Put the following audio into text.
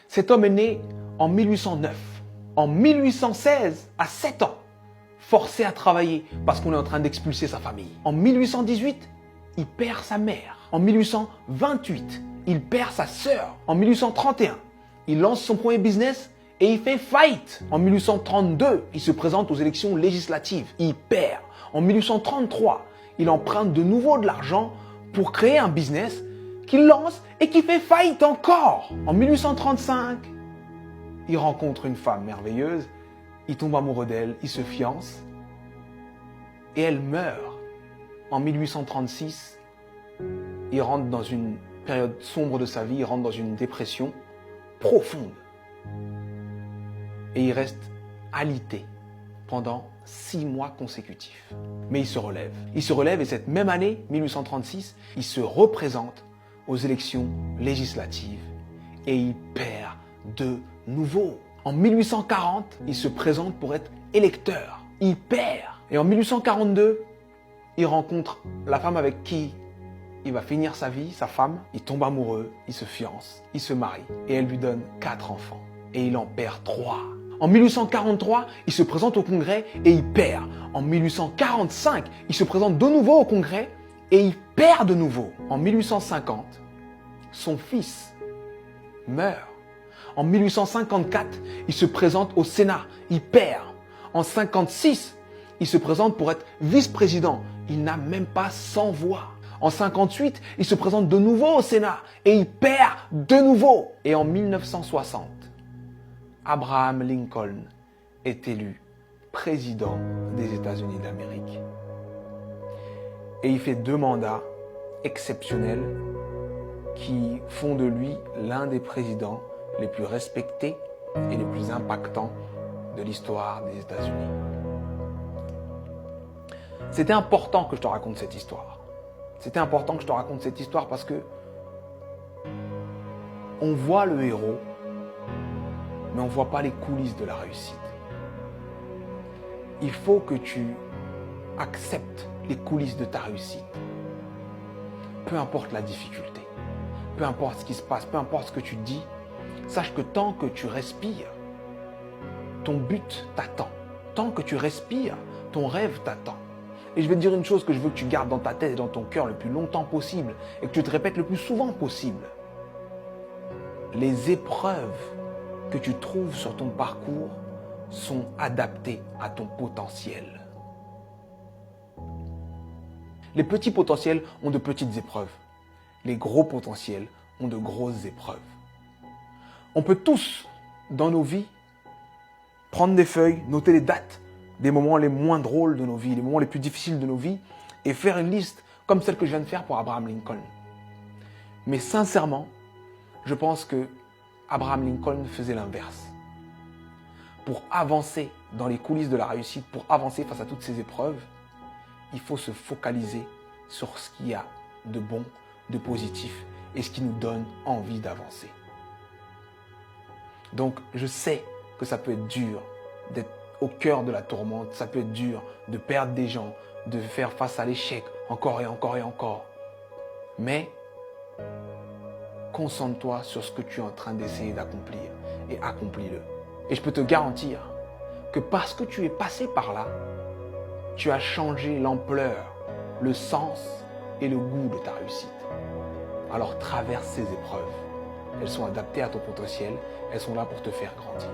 Cet homme est né en 1809. En 1816, à 7 ans, forcé à travailler parce qu'on est en train d'expulser sa famille. En 1818, il perd sa mère. En 1828, il perd sa sœur. En 1831, il lance son premier business et il fait faillite. En 1832, il se présente aux élections législatives. Il perd. En 1833, il emprunte de nouveau de l'argent pour créer un business qu'il lance et qui fait faillite encore. En 1835, il rencontre une femme merveilleuse, il tombe amoureux d'elle, il se fiance et elle meurt. En 1836, il rentre dans une période sombre de sa vie, il rentre dans une dépression profonde. Et il reste alité pendant 6 mois consécutifs. Mais il se relève. Il se relève et cette même année, 1836, il se représente aux élections législatives et il perd de nouveau. En 1840, il se présente pour être électeur. Il perd. Et en 1842, il rencontre la femme avec qui il va finir sa vie, sa femme. Il tombe amoureux, il se fiance, il se marie et elle lui donne 4 enfants. Et il en perd 3. En 1843, il se présente au Congrès et il perd. En 1845, il se présente de nouveau au Congrès et il perd de nouveau. En 1850, son fils meurt. En 1854, il se présente au Sénat, il perd. En 1956, il se présente pour être vice-président. Il n'a même pas 100 voix. En 1958, il se présente de nouveau au Sénat et il perd de nouveau. Et en 1960, Abraham Lincoln est élu président des États-Unis d'Amérique. Et il fait 2 mandats exceptionnels qui font de lui l'un des présidents les plus respectés et les plus impactants de l'histoire des États-Unis. C'était important que je te raconte cette histoire. C'était important que je te raconte cette histoire parce que on voit le héros, mais on ne voit pas les coulisses de la réussite. Il faut que tu acceptes les coulisses de ta réussite. Peu importe la difficulté, peu importe ce qui se passe, peu importe ce que tu dis, sache que tant que tu respires, ton but t'attend. Tant que tu respires, ton rêve t'attend. Et je vais te dire une chose que je veux que tu gardes dans ta tête et dans ton cœur le plus longtemps possible et que tu te répètes le plus souvent possible. Les épreuves que tu trouves sur ton parcours sont adaptées à ton potentiel. Les petits potentiels ont de petites épreuves. Les gros potentiels ont de grosses épreuves. On peut tous, dans nos vies, prendre des feuilles, noter les dates des moments les moins drôles de nos vies, les moments les plus difficiles de nos vies, et faire une liste comme celle que je viens de faire pour Abraham Lincoln. Mais sincèrement, je pense que Abraham Lincoln faisait l'inverse. Pour avancer dans les coulisses de la réussite, pour avancer face à toutes ces épreuves, il faut se focaliser sur ce qu'il y a de bon, de positif et ce qui nous donne envie d'avancer. Donc, je sais que ça peut être dur d'être au cœur de la tourmente, ça peut être dur de perdre des gens, de faire face à l'échec encore et encore et encore. Mais concentre-toi sur ce que tu es en train d'essayer d'accomplir et accomplis-le. Et je peux te garantir que parce que tu es passé par là, tu as changé l'ampleur, le sens et le goût de ta réussite. Alors traverse ces épreuves. Elles sont adaptées à ton potentiel, elles sont là pour te faire grandir.